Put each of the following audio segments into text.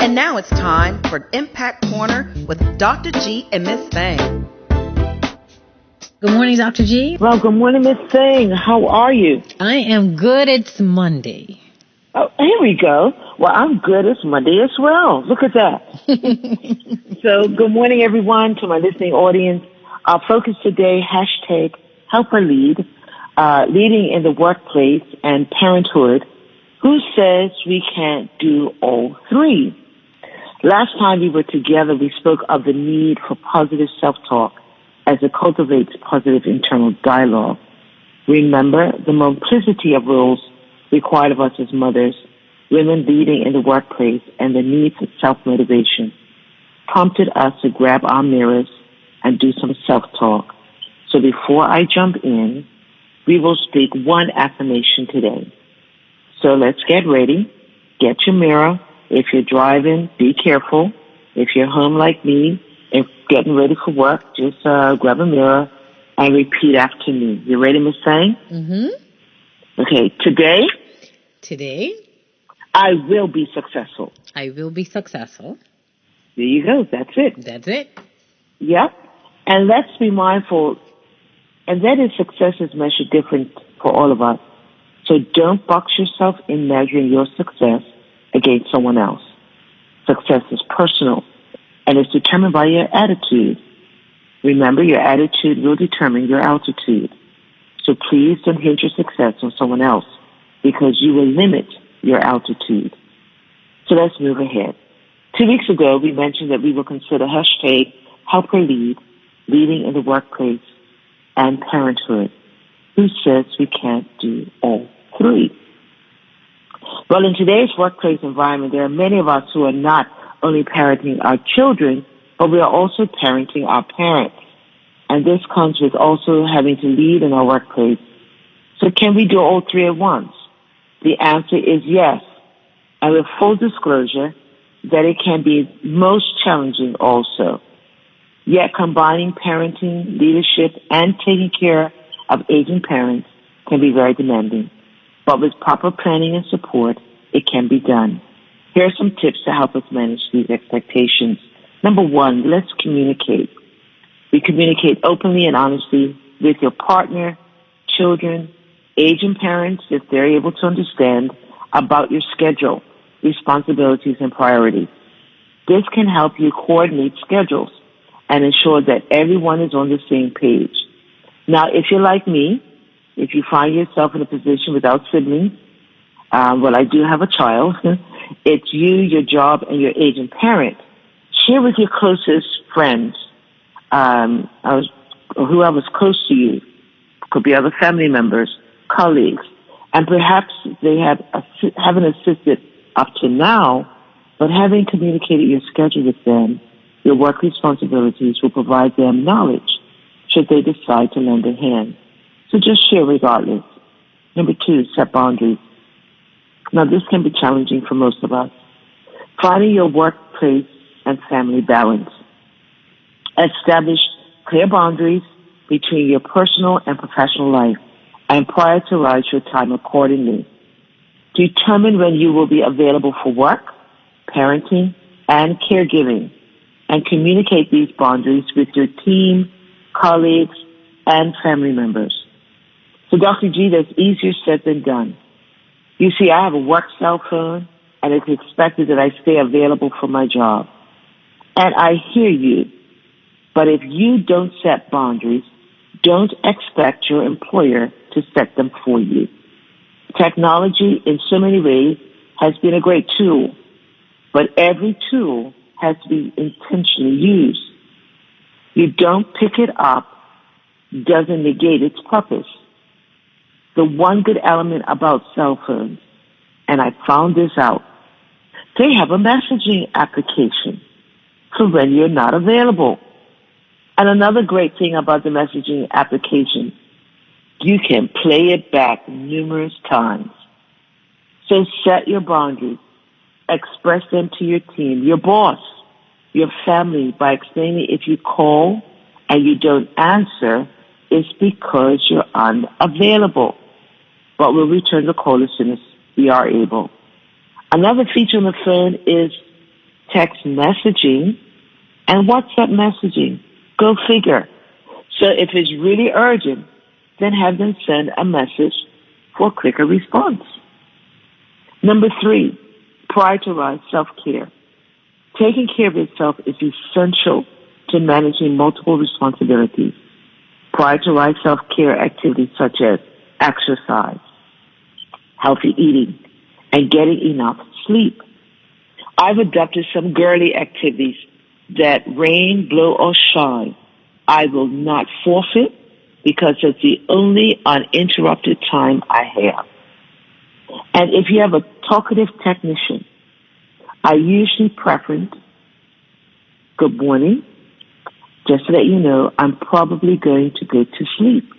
And now it's time for Impact Corner with Dr. G and Miss Thang. Good morning, Dr. G. Well, good morning, Miss Thang. How are you? I am good. It's Monday. Oh, here we go. Well, I'm good. It's Monday as well. Look at that. So, good morning, everyone, to my listening audience. Our focus today, hashtag help or lead, leading in the workplace and parenthood. Who says we can't do all three? Last time we were together, we spoke of the need for positive self-talk as it cultivates positive internal dialogue. Remember the multiplicity of roles required of us as mothers, women leading in the workplace, and the need for self-motivation prompted us to grab our mirrors and do some self-talk. So before I jump in, we will speak one affirmation today. So let's get ready. Get your mirror. If you're driving, be careful. If you're home like me and getting ready for work, just grab a mirror and repeat after me. You ready, Miss Thang? Mm-hmm. Okay, today, I will be successful. I will be successful. There you go. That's it. Yep. And let's be mindful, and that is success is measured different for all of us. So don't box yourself in measuring your success against someone else. Success is personal and is determined by your attitude. Remember, your attitude will determine your altitude. So please don't hinge your success on someone else because you will limit your altitude. So let's move ahead. 2 weeks ago, we mentioned that we will consider hashtag help or lead, leading in the workplace and parenthood. Who says we can't do all three? Well, in today's workplace environment, there are many of us who are not only parenting our children, but we are also parenting our parents. And this comes with also having to lead in our workplace. So can we do all three at once? The answer is yes. And with full disclosure, that it can be most challenging also. Yet combining parenting, leadership, and taking care of aging parents can be very demanding. But with proper planning and support, it can be done. Here are some tips to help us manage these expectations. Number one, let's communicate. We communicate openly and honestly with your partner, children, aging parents, if they're able to understand, about your schedule, responsibilities, and priorities. This can help you coordinate schedules and ensure that everyone is on the same page. Now, if you're like me, if you find yourself in a position without siblings, well, I do have a child. It's you, your job, and your aging parent. Share with your closest friends, whoever's close to you. Could be other family members, colleagues, and perhaps they haven't assisted up to now, but having communicated your schedule with them, your work responsibilities will provide them knowledge should they decide to lend a hand. So just share regardless. Number two, set boundaries. Now, this can be challenging for most of us. Finding your workplace and family balance. Establish clear boundaries between your personal and professional life and prioritize your time accordingly. Determine when you will be available for work, parenting, and caregiving, and communicate these boundaries with your team, colleagues, and family members. So, Dr. G, that's easier said than done. You see, I have a work cell phone, and it's expected that I stay available for my job. And I hear you, but if you don't set boundaries, don't expect your employer to set them for you. Technology, in so many ways, has been a great tool, but every tool has to be intentionally used. You don't pick it up doesn't negate its purpose. The one good element about cell phones, and I found this out, they have a messaging application for when you're not available. And another great thing about the messaging application, you can play it back numerous times. So set your boundaries. Express them to your team, your boss, your family, by explaining if you call and you don't answer, it's because you're unavailable. But we'll return the call as soon as we are able. Another feature on the phone is text messaging, and WhatsApp messaging. Go figure. So if it's really urgent, then have them send a message for a quicker response. Number 3, prioritize self-care. Taking care of yourself is essential to managing multiple responsibilities. Prioritize self-care activities such as exercise, healthy eating, and getting enough sleep. I've adopted some girly activities that rain, blow, or shine, I will not forfeit because it's the only uninterrupted time I have. And if you have a talkative technician, I usually preference good morning, just to let you know I'm probably going to go to sleep.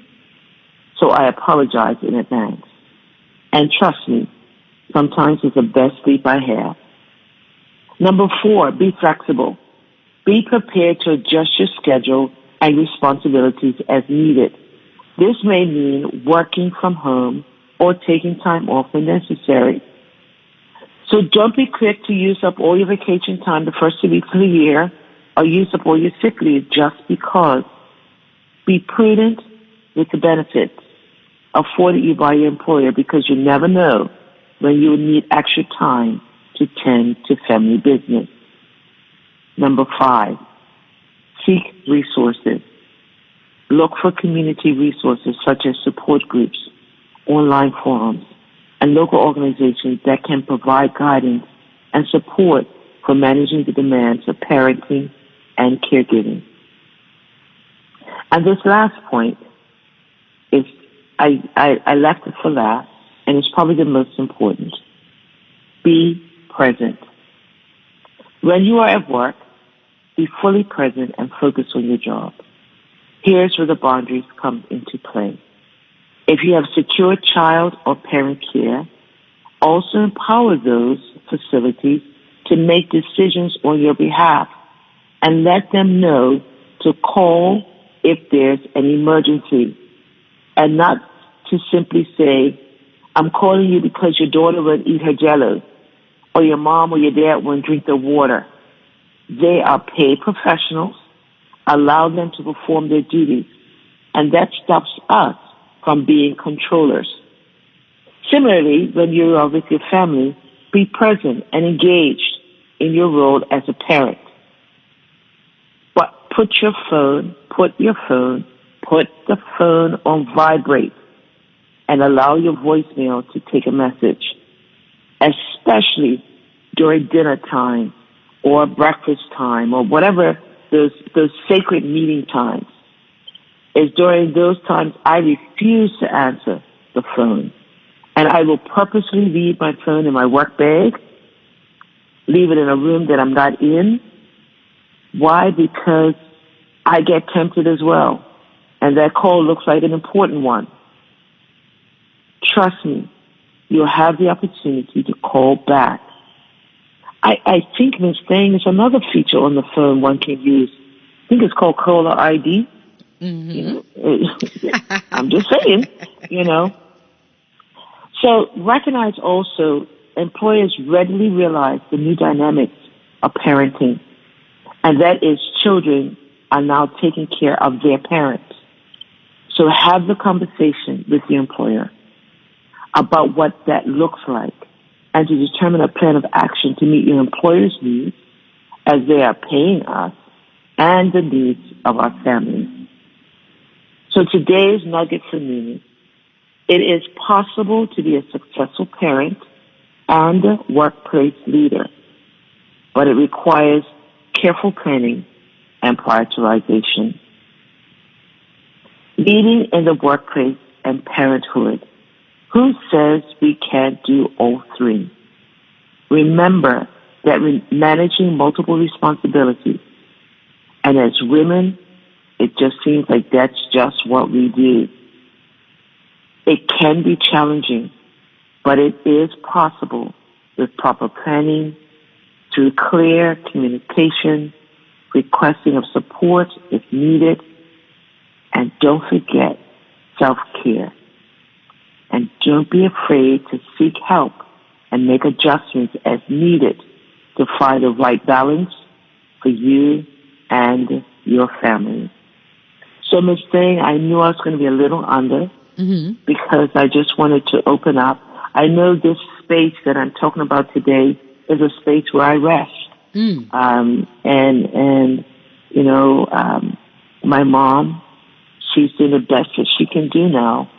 So I apologize in advance. And trust me, sometimes it's the best sleep I have. Number 4, be flexible. Be prepared to adjust your schedule and responsibilities as needed. This may mean working from home or taking time off when necessary. So don't be quick to use up all your vacation time the first 2 weeks of the year or use up all your sick leave just because. Be prudent with the benefits afforded you by your employer because you never know when you will need extra time to tend to family business. Number 5, seek resources. Look for community resources such as support groups, online forums, and local organizations that can provide guidance and support for managing the demands of parenting and caregiving. And this last point is, I left it for last, and it's probably the most important. Be present. When you are at work, be fully present and focus on your job. Here's where the boundaries come into play. If you have secure child or parent care, also empower those facilities to make decisions on your behalf and let them know to call if there's an emergency and not to simply say, I'm calling you because your daughter won't eat her Jell-O or your mom or your dad won't drink the water. They are paid professionals. Allow them to perform their duties, and that stops us from being controllers. Similarly, when you are with your family, be present and engaged in your role as a parent. But put the phone on vibrate and allow your voicemail to take a message, especially during dinner time or breakfast time or whatever those sacred meeting times. Is during those times I refuse to answer the phone. And I will purposely leave my phone in my work bag, leave it in a room that I'm not in. Why? Because I get tempted as well. And that call looks like an important one. Trust me, you'll have the opportunity to call back. I think, Ms. Thing, is another feature on the phone one can use. I think it's called caller ID. Mm-hmm. I'm just saying, So recognize also employers readily realize the new dynamics of parenting, and that is children are now taking care of their parents. So have the conversation with your employer about what that looks like and to determine a plan of action to meet your employer's needs as they are paying us and the needs of our families. So today's nugget for me, it is possible to be a successful parent and a workplace leader, but it requires careful planning and prioritization. Leading in the workplace and parenthood, who says we can't do all three? Remember that managing multiple responsibilities, and as women, it just seems like that's just what we do. It can be challenging, but it is possible with proper planning, through clear communication, requesting of support if needed, and don't forget self-care. And don't be afraid to seek help and make adjustments as needed to find the right balance for you and your family. So, Ms. Thing, I knew I was going to be a little under because I just wanted to open up. I know this space that I'm talking about today is a space where I rest. My mom, she's doing the best that she can do now.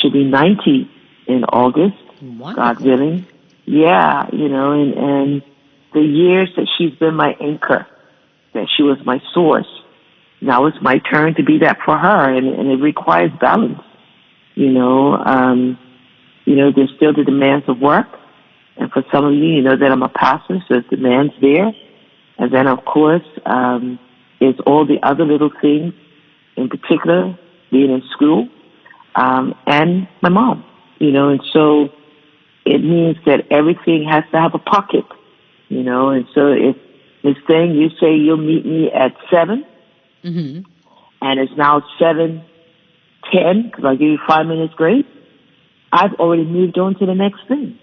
She'll be 90 in August, Wonderful. God willing. Yeah, and the years that she's been my anchor, that she was my source. Now it's my turn to be that for her, and it requires balance. There's still the demands of work, and for some of you, you know that I'm a pastor, so there's demands there. And then, of course, is all the other little things, in particular, being in school, and my mom, and so it means that everything has to have a pocket, and so if Ms. Thing, you say you'll meet me at 7, and it's now 7:10, because I'll give you 5 minutes grace, I've already moved on to the next thing.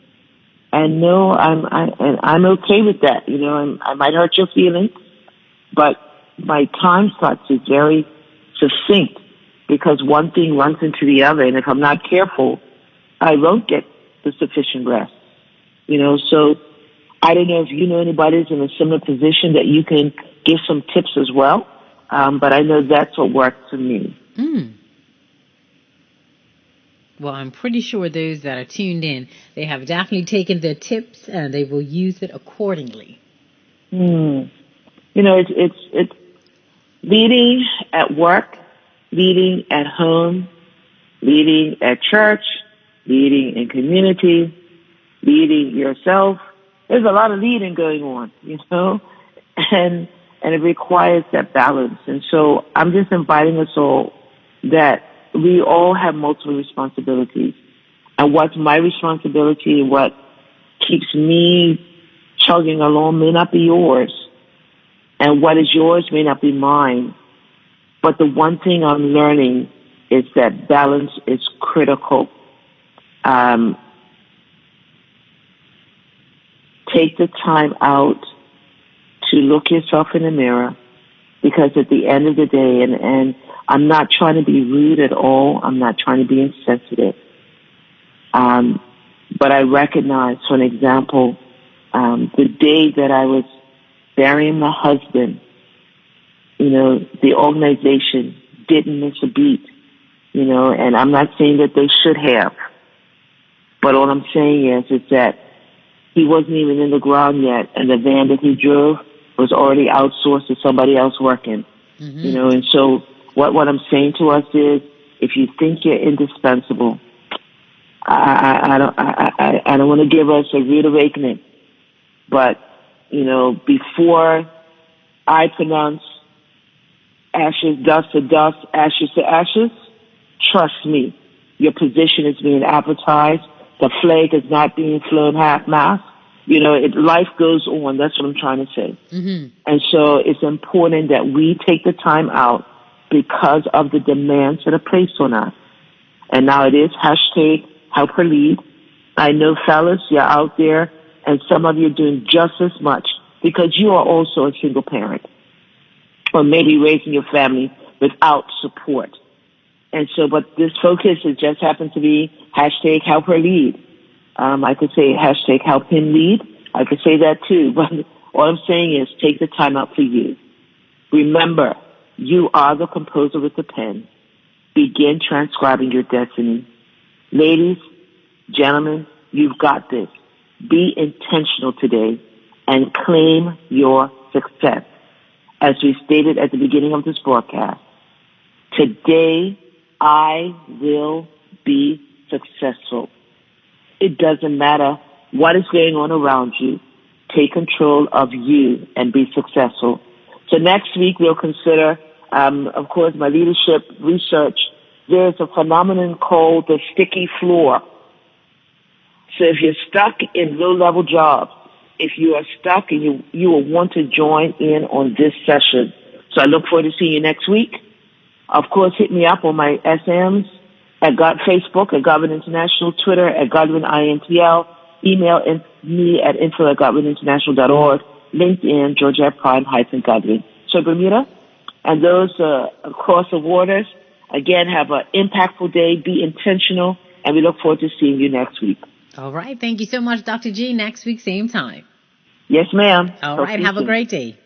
And no, I'm okay with that. I might hurt your feelings, but my time slots is very succinct because one thing runs into the other, and if I'm not careful, I won't get the sufficient rest. So I don't know if you know anybody who's in a similar position that you can give some tips as well, but I know that's what worked for me. Well, I'm pretty sure those that are tuned in, they have definitely taken their tips and they will use it accordingly. It's leading at work, leading at home, leading at church, leading in community, leading yourself. There's a lot of leading going on, and it requires that balance. And so I'm just inviting us all that we all have multiple responsibilities. And what's my responsibility and what keeps me chugging along may not be yours. And what is yours may not be mine. But the one thing I'm learning is that balance is critical. Take the time out to look yourself in the mirror, because at the end of the day, and I'm not trying to be rude at all. I'm not trying to be insensitive. But I recognize, for an example, the day that I was burying my husband, the organization didn't miss a beat, and I'm not saying that they should have. But all I'm saying is that he wasn't even in the ground yet, and the van that he drove was already outsourced to somebody else working, and so what I'm saying to us is, if you think you're indispensable, I don't want to give us a rude awakening, but before I pronounce ashes, dust to dust, ashes to ashes, trust me, your position is being advertised. The flag is not being flown half-mast. Life goes on. That's what I'm trying to say. And so it's important that we take the time out because of the demands that are placed on us. And now it is hashtag help her lead. I know, fellas, you're out there, and some of you are doing just as much because you are also a single parent or maybe raising your family without support. And so, but this focus has just happened to be hashtag help her lead. I could say hashtag help him lead. I could say that too. But all I'm saying is take the time out for you. Remember, you are the composer with the pen. Begin transcribing your destiny. Ladies, gentlemen, you've got this. Be intentional today and claim your success. As we stated at the beginning of this broadcast, today I will be successful. It doesn't matter what is going on around you. Take control of you and be successful. So next week we'll consider, of course, my leadership research. There's a phenomenon called the sticky floor. So if you're stuck in low-level jobs, if you are stuck and you will want to join in on this session. So I look forward to seeing you next week. Of course, hit me up on my SMs at Facebook, at Godwin International, Twitter, at Godwin INTL. email me at info@godwininterational.org, LinkedIn, Georgette Prime-Godwin. So Bermuda, and those across the waters, again, have an impactful day, be intentional, and we look forward to seeing you next week. All right. Thank you so much, Dr. G. Next week, same time. Yes, ma'am. All right. Have a great day.